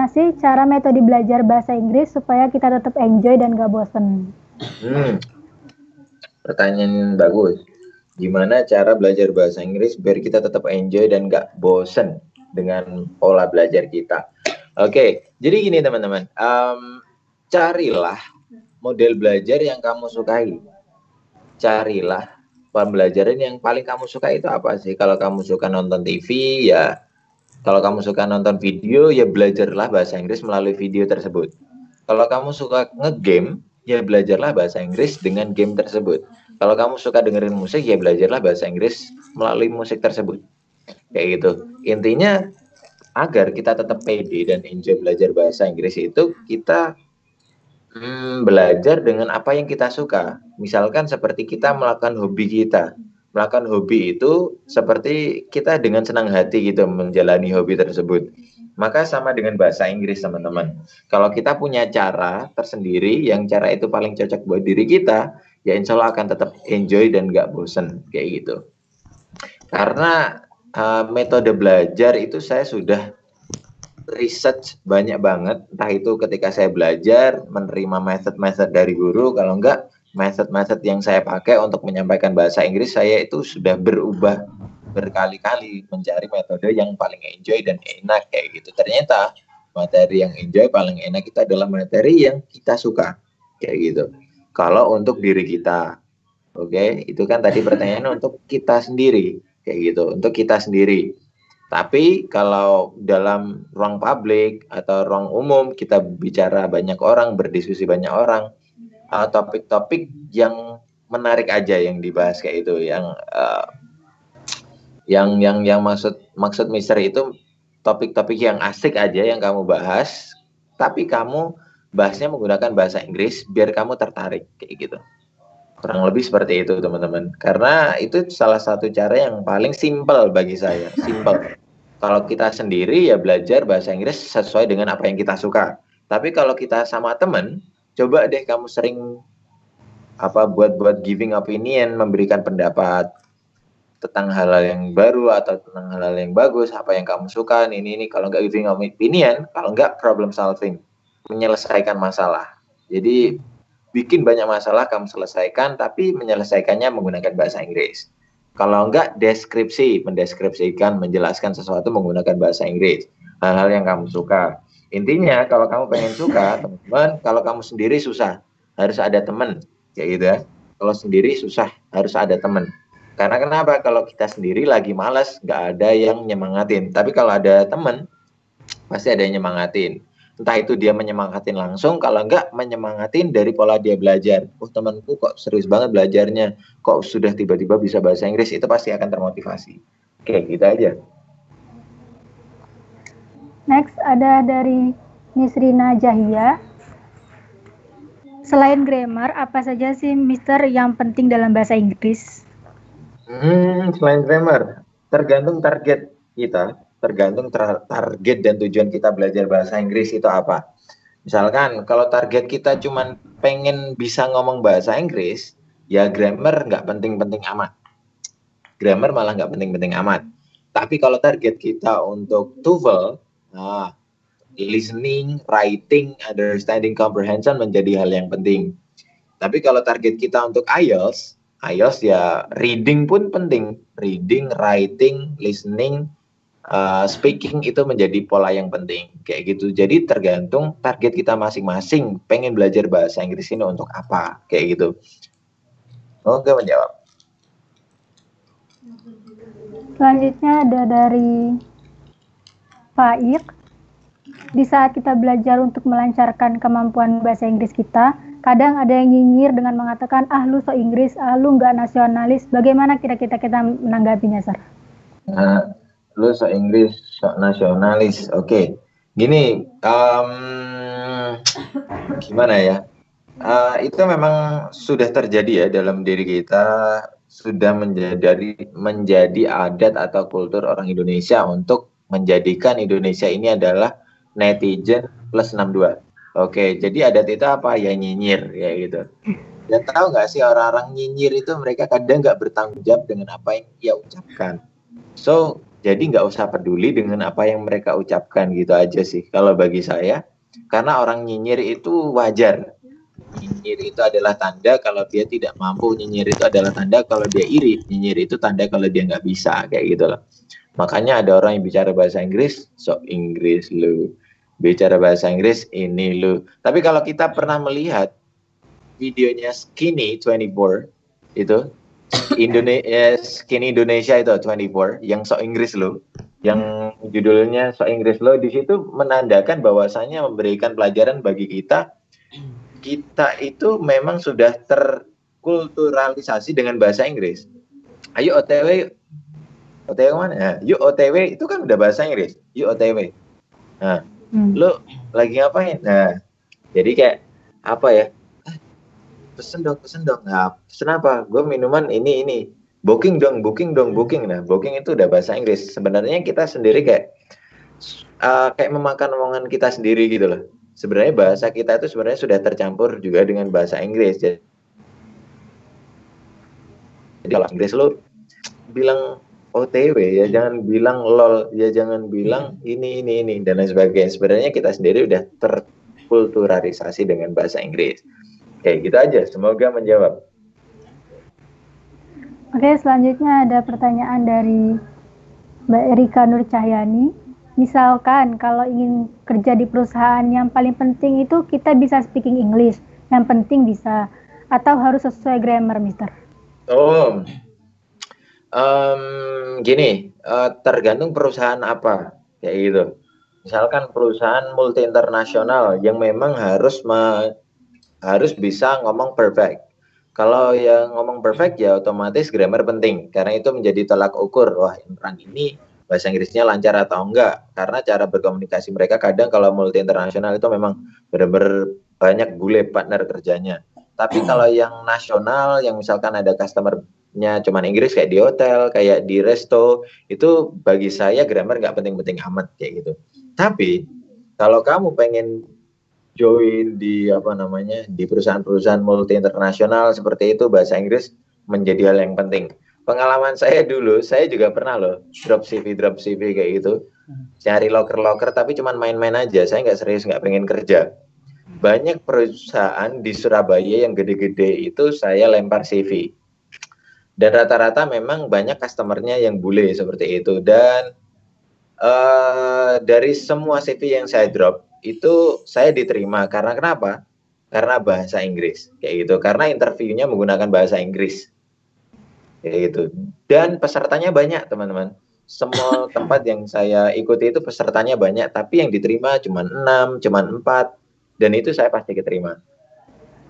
sih cara metode belajar bahasa Inggris supaya kita tetap enjoy dan gak bosen? Pertanyaan bagus. Gimana cara belajar bahasa Inggris biar kita tetap enjoy dan gak bosen dengan pola belajar kita? Oke, jadi gini teman-teman, carilah model belajar yang kamu sukai. Carilah pembelajaran yang paling kamu suka itu apa sih? Kalau kamu suka nonton TV, ya kalau kamu suka nonton video, ya belajarlah bahasa Inggris melalui video tersebut. Kalau kamu suka nge-game, ya belajarlah bahasa Inggris dengan game tersebut. Kalau kamu suka dengerin musik, ya belajarlah bahasa Inggris melalui musik tersebut. Kayak gitu. Intinya, agar kita tetap pede dan enjoy belajar bahasa Inggris itu, kita belajar dengan apa yang kita suka. Misalkan seperti kita melakukan hobi kita. Melakukan hobi itu seperti kita dengan senang hati gitu menjalani hobi tersebut. Maka sama dengan bahasa Inggris teman-teman. Kalau kita punya cara tersendiri yang cara itu paling cocok buat diri kita, ya insya Allah akan tetap enjoy dan gak bosen kayak gitu. Karena metode belajar itu saya sudah research banyak banget, entah itu ketika saya belajar menerima method-method dari guru, kalau enggak method-method yang saya pakai untuk menyampaikan bahasa Inggris, saya itu sudah berubah berkali-kali mencari metode yang paling enjoy dan enak kayak gitu. Ternyata materi yang enjoy paling enak itu adalah materi yang kita suka kayak gitu. Kalau untuk diri kita, oke, itu kan tadi pertanyaan untuk kita sendiri kayak gitu, untuk kita sendiri. Tapi kalau dalam ruang publik atau ruang umum kita bicara banyak orang, berdiskusi banyak orang, topik-topik yang menarik aja yang dibahas kayak itu, yang maksud Mister itu topik-topik yang asik aja yang kamu bahas, tapi kamu bahasnya menggunakan bahasa Inggris biar kamu tertarik kayak gitu. Kurang lebih seperti itu teman-teman. Karena itu salah satu cara yang paling simpel bagi saya, simpel. Kalau kita sendiri ya belajar bahasa Inggris sesuai dengan apa yang kita suka. Tapi kalau kita sama teman, coba deh kamu sering buat giving opinion, memberikan pendapat tentang hal-hal yang baru atau tentang hal-hal yang bagus, apa yang kamu suka, ini kalau nggak giving opinion, kalau nggak problem solving, menyelesaikan masalah. Jadi bikin banyak masalah kamu selesaikan, tapi menyelesaikannya menggunakan bahasa Inggris. Kalau enggak, mendeskripsikan, menjelaskan sesuatu menggunakan bahasa Inggris. Hal-hal yang kamu suka. Intinya kalau kamu pengen suka, teman-teman, kalau kamu sendiri susah, harus ada teman, kayak gitu ya. Kalau sendiri susah, harus ada teman. Karena kenapa? Kalau kita sendiri lagi malas, nggak ada yang nyemangatin. Tapi kalau ada teman, pasti ada yang nyemangatin. Entah itu dia menyemangatin langsung, kalau enggak menyemangatin dari pola dia belajar. Oh, temanku kok serius banget belajarnya, kok sudah tiba-tiba bisa bahasa Inggris, itu pasti akan termotivasi. Oke, gitu aja. Next ada dari Nisrina Jahia. Selain grammar, apa saja sih Mister yang penting dalam bahasa Inggris? Selain grammar, tergantung target kita, tergantung target dan tujuan kita belajar bahasa Inggris itu apa. Misalkan kalau target kita cuma pengen bisa ngomong bahasa Inggris, ya grammar nggak penting-penting amat. Grammar malah nggak penting-penting amat. Tapi kalau target kita untuk TOEFL, nah, listening, writing, understanding, comprehension menjadi hal yang penting. Tapi kalau target kita untuk IELTS ya reading pun penting. Reading, writing, listening, speaking itu menjadi pola yang penting. Kayak gitu. Jadi tergantung target kita masing-masing pengen belajar bahasa Inggris ini untuk apa. Kayak gitu. Oke, menjawab. Selanjutnya ada dari Faik. Di saat kita belajar untuk melancarkan kemampuan bahasa Inggris kita, kadang ada yang nyinyir dengan mengatakan, lu so Inggris, lu nggak nasionalis. Bagaimana kira-kira kita menanggapinya, Sir? Nah, lu so Inggris, so nasionalis. Oke. Gini, gimana ya? Itu memang sudah terjadi ya dalam diri kita, sudah menjadi adat atau kultur orang Indonesia untuk menjadikan Indonesia ini adalah netizen plus 62. Oke, jadi adat itu apa? Ya nyinyir, ya gitu. Dan tahu nggak sih orang-orang nyinyir itu mereka kadang nggak bertanggung jawab dengan apa yang ia ucapkan. So, jadi nggak usah peduli dengan apa yang mereka ucapkan gitu aja sih kalau bagi saya. Karena orang nyinyir itu wajar. Nyinyir itu adalah tanda kalau dia tidak mampu. Nyinyir itu adalah tanda kalau dia iri. Nyinyir itu tanda kalau dia nggak bisa, kayak gitu loh. Makanya ada orang yang bicara bahasa Inggris, so Inggris lu. Bicara bahasa Inggris, ini lu. Tapi kalau kita pernah melihat videonya Skinny 24, itu, Skinny Indonesia itu 24, yang so Inggris lu. Yang judulnya so Inggris lu, di situ menandakan bahwasannya memberikan pelajaran bagi kita itu memang sudah terkulturalisasi dengan bahasa Inggris. Ayo OTW mana? Nah, yuk OTW itu kan udah bahasa Inggris. Yuk OTW. Nah, lu lagi ngapain? Nah, jadi kayak apa ya? Pesen dong. Nah, pesen apa? Gue minuman ini. Booking dong. Nah, booking itu udah bahasa Inggris. Sebenarnya kita sendiri kayak memakan omongan kita sendiri gitu loh. Sebenarnya bahasa kita itu sebenarnya sudah tercampur juga dengan bahasa Inggris. Jadi kalau Inggris lu bilang OTW ya jangan bilang lol, ya jangan bilang ini dan lain sebagainya. Sebenarnya kita sendiri udah terkulturalisasi dengan bahasa Inggris. Kayak gitu aja. Semoga menjawab. Oke, selanjutnya ada pertanyaan dari Mbak Erika Nur Cahyani. Misalkan kalau ingin kerja di perusahaan, yang paling penting itu kita bisa speaking English, yang penting bisa, atau harus sesuai grammar, Mister? Oh, gini, tergantung perusahaan apa, kayak gitu. Misalkan perusahaan multi internasional yang memang harus bisa ngomong perfect. Kalau yang ngomong perfect ya otomatis grammar penting, karena itu menjadi tolak ukur, wah orang ini bahasa Inggrisnya lancar atau enggak, karena cara berkomunikasi mereka kadang kalau multi internasional itu memang benar-benar banyak bule partner kerjanya. Tapi kalau yang nasional, yang misalkan ada customer-nya cuman Inggris kayak di hotel, kayak di resto, itu bagi saya grammar nggak penting-penting amat kayak gitu. Tapi kalau kamu pengen join di di perusahaan-perusahaan multi internasional seperti itu, bahasa Inggris menjadi hal yang penting. Pengalaman saya dulu, saya juga pernah loh drop CV kayak gitu, cari loker tapi cuman main-main aja, saya nggak serius, nggak pengen kerja. Banyak perusahaan di Surabaya yang gede-gede itu saya lempar CV, dan rata-rata memang banyak customernya yang bule seperti itu. Dan dari semua CV yang saya drop, itu saya diterima karena kenapa? Karena bahasa Inggris kayak gitu. Karena interviewnya menggunakan bahasa Inggris kayak gitu. Dan pesertanya banyak, teman-teman. Semua tempat yang saya ikuti itu pesertanya banyak, tapi yang diterima cuma 6, cuma 4, dan itu saya pasti keterima.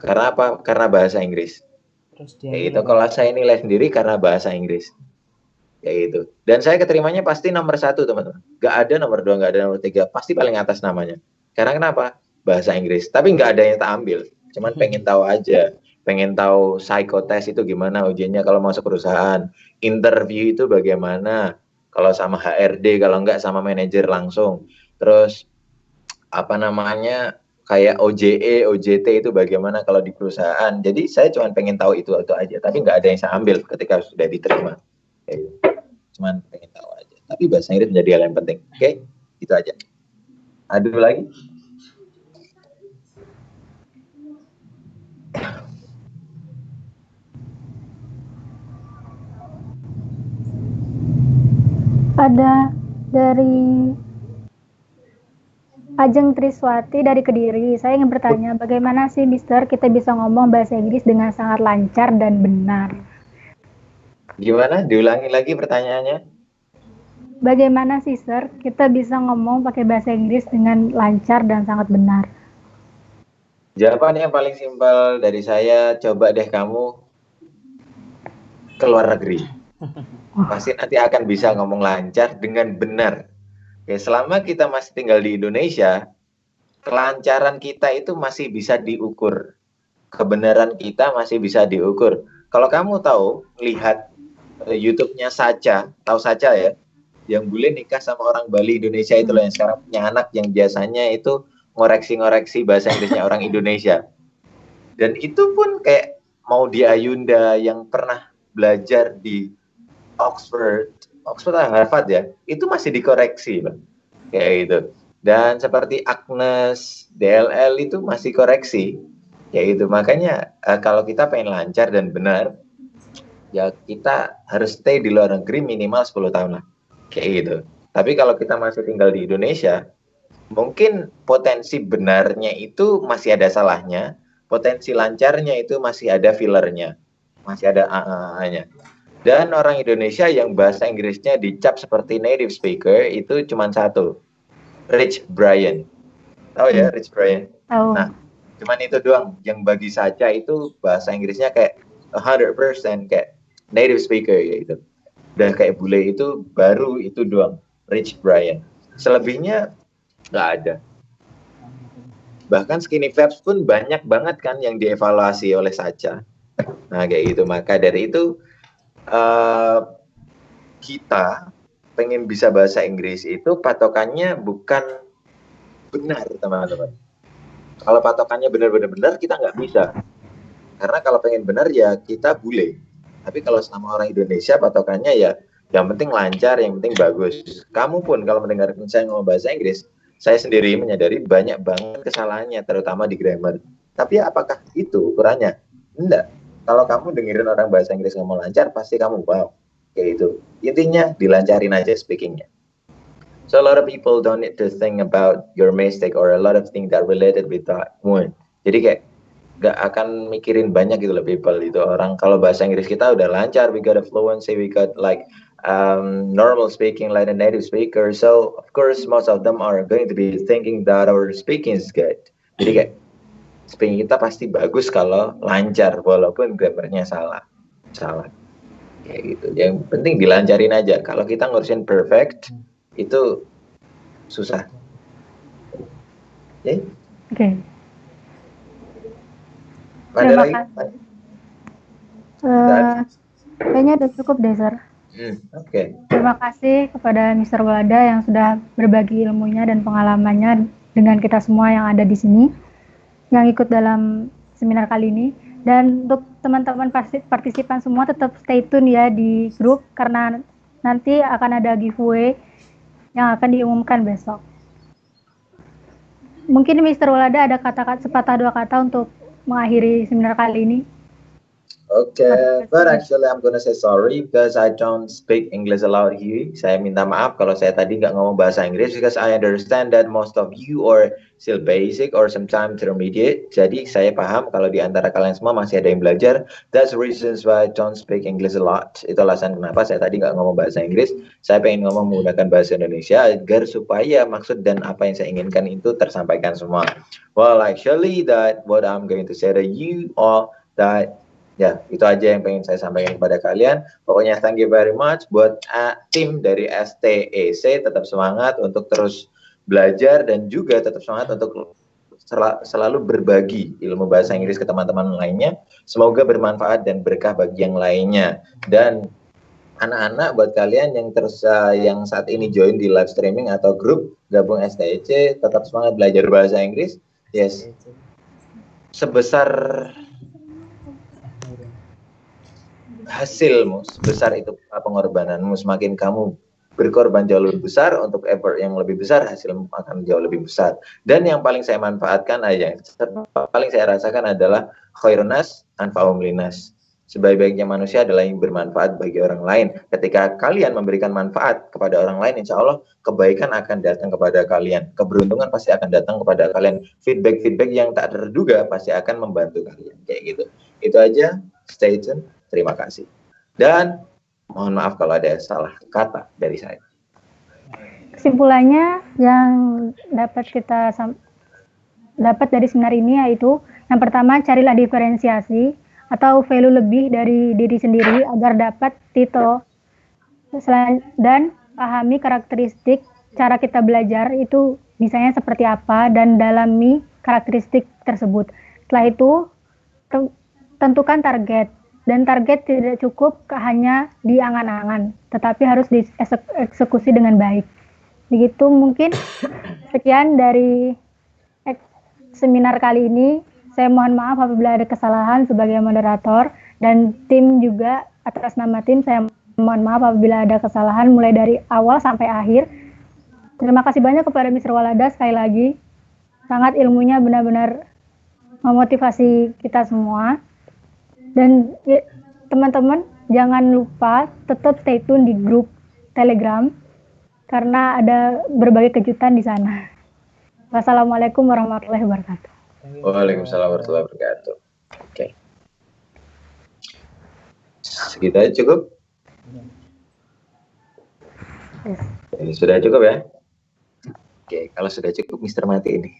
Karena apa? Karena bahasa Inggris. Terus Kayak gitu. Kalau saya nilai sendiri karena bahasa Inggris. Kayak gitu. Dan saya keterimanya pasti nomor 1, teman-teman. Gak ada nomor 2, gak ada nomor 3. Pasti paling atas namanya. Karena kenapa? Bahasa Inggris. Tapi nggak ada yang tak ambil. Cuman pengen tahu aja. Pengen tahu psikotest itu gimana ujiannya kalau masuk perusahaan. Interview itu bagaimana. Kalau sama HRD, kalau nggak sama manajer langsung. Terus, apa namanya, kayak OJE, OJT itu bagaimana kalau di perusahaan. Jadi saya cuma pengen tahu itu aja. Tapi nggak ada yang saya ambil ketika sudah diterima. Kayak gitu. Cuman pengen tahu aja. Tapi bahasa Inggris menjadi hal yang penting. Oke? Itu aja. Ada lagi? Ada dari Ajeng Triswati dari Kediri. Saya ingin bertanya, bagaimana sih Mister kita bisa ngomong bahasa Inggris dengan sangat lancar dan benar? Gimana? Diulangi lagi pertanyaannya. Bagaimana sih Sir kita bisa ngomong pakai bahasa Inggris dengan lancar dan sangat benar? Jawaban yang paling simpel dari saya, coba deh kamu ke luar negeri. Pasti nanti akan bisa ngomong lancar dengan benar. Oke, selama kita masih tinggal di Indonesia, kelancaran kita itu masih bisa diukur. Kebenaran kita masih bisa diukur. Kalau kamu tahu, lihat YouTube-nya Sacha, tahu Sacha ya? Yang bule nikah sama orang Bali Indonesia itu loh, yang sekarang punya anak yang biasanya itu ngoreksi-ngoreksi bahasa Inggrisnya orang Indonesia. Dan itu pun kayak mau di Ayunda yang pernah belajar di Oxford atau Harvard ya, itu masih dikoreksi, Bang. Kayak gitu. Dan seperti Agnes, DLL itu masih koreksi. Kayak gitu. Makanya kalau kita pengen lancar dan benar, ya kita harus stay di luar negeri minimal 10 tahun lah. Kayak gitu. Tapi kalau kita masih tinggal di Indonesia, mungkin potensi benarnya itu masih ada salahnya, potensi lancarnya itu masih ada fillernya, masih ada nya. Dan orang Indonesia yang bahasa Inggrisnya dicap seperti native speaker itu cuma satu, Rich Brian. Tahu ya Rich Brian? Tahu. Nah, cuman itu doang yang bagi Sacha itu bahasa Inggrisnya kayak 100% kayak native speaker gitu. Dan kayak bule itu baru itu doang, Rich Brian. Selebihnya nggak ada. Bahkan Skinny Fabs pun banyak banget kan yang dievaluasi oleh Sacha. Nah kayak gitu. Maka dari itu kita pengen bisa bahasa Inggris itu patokannya bukan benar, teman-teman. Kalau patokannya benar-benar kita nggak bisa. Karena kalau pengen benar ya kita bule. Tapi kalau sama orang Indonesia patokannya ya yang penting lancar, yang penting bagus. Kamu pun kalau mendengarkan saya ngomong bahasa Inggris, saya sendiri menyadari banyak banget kesalahannya, terutama di grammar. Tapi apakah itu ukurannya? Enggak. Kalau kamu dengerin orang bahasa Inggris ngomong lancar, pasti kamu wow. Kayak gitu. Intinya dilancarin aja speakingnya. So a lot of people don't need to think about your mistake or a lot of things that related with that one. Jadi kayak gak akan mikirin banyak gitu loh people itu orang. Kalau bahasa Inggris kita udah lancar, we got a fluency, we got like normal speaking like a native speaker. So of course most of them are going to be thinking that our speaking is good. Jadi kayak speaking kita pasti bagus kalau lancar walaupun grammarnya salah. Kayak gitu. Yang penting dilancarin aja. Kalau kita ngurusin perfect itu susah. Oke. Okay. Ada lagi? Kayaknya udah cukup deh, Sir. Oke. Terima kasih kepada Mr. Walada yang sudah berbagi ilmunya dan pengalamannya dengan kita semua yang ada di sini, yang ikut dalam seminar kali ini. Dan untuk teman-teman partisipan semua tetap stay tune ya di grup, karena nanti akan ada giveaway yang akan diumumkan besok. Mungkin Mr. Walada ada kata-kata sepatah dua kata untuk mengakhiri seminar kali ini. Okay, but actually I'm gonna say sorry because I don't speak English a lot here. Saya minta maaf kalau saya tadi nggak ngomong bahasa Inggris because I understand that most of you are still basic or sometimes intermediate. Jadi saya paham kalau di antara kalian semua masih ada yang belajar. That's the reasons why I don't speak English a lot. Itu alasan kenapa saya tadi nggak ngomong bahasa Inggris. Saya pengen ngomong menggunakan bahasa Indonesia agar supaya maksud dan apa yang saya inginkan itu tersampaikan semua. Well, actually that what I'm going to say to you all that ya, itu aja yang pengen saya sampaikan kepada kalian. Pokoknya thank you very much buat tim dari STEC, tetap semangat untuk terus belajar dan juga tetap semangat untuk selalu berbagi ilmu bahasa Inggris ke teman-teman lainnya. Semoga bermanfaat dan berkah bagi yang lainnya. Dan anak-anak buat kalian yang yang saat ini join di live streaming atau grup gabung STEC, tetap semangat belajar bahasa Inggris. Yes. Sebesar hasilmu, sebesar itu pengorbananmu, semakin kamu berkorban jauh lebih besar untuk effort yang lebih besar, hasilmu akan jauh lebih besar. Dan yang paling saya manfaatkan aja, paling saya rasakan adalah khairunas anfa'um linas. Sebaik-baiknya manusia adalah yang bermanfaat bagi orang lain. Ketika kalian memberikan manfaat kepada orang lain, insya Allah kebaikan akan datang kepada kalian. Keberuntungan pasti akan datang kepada kalian. Feedback-feedback yang tak terduga pasti akan membantu kalian. Kayak gitu. Itu aja. Stay tune. Terima kasih. Dan mohon maaf kalau ada salah kata dari saya. Kesimpulannya yang dapat kita dapat dari seminar ini yaitu yang pertama, carilah diferensiasi atau value lebih dari diri sendiri agar dapat titel, dan pahami karakteristik cara kita belajar itu bisanya seperti apa dan dalami karakteristik tersebut. Setelah itu tentukan target. Dan target tidak cukup hanya di angan-angan, tetapi harus dieksekusi dengan baik. Begitu mungkin sekian dari seminar kali ini. Saya mohon maaf apabila ada kesalahan sebagai moderator, dan tim juga atas nama tim saya mohon maaf apabila ada kesalahan mulai dari awal sampai akhir. Terima kasih banyak kepada Mr. Walada sekali lagi. Sangat ilmunya benar-benar memotivasi kita semua. Dan teman-teman jangan lupa tetap stay tune di grup Telegram karena ada berbagai kejutan di sana. Wassalamualaikum warahmatullahi wabarakatuh. Waalaikumsalam warahmatullahi wabarakatuh. Oke. Segitu aja cukup? Yes. Ini sudah cukup ya? Oke, kalau sudah cukup Mister mati ini.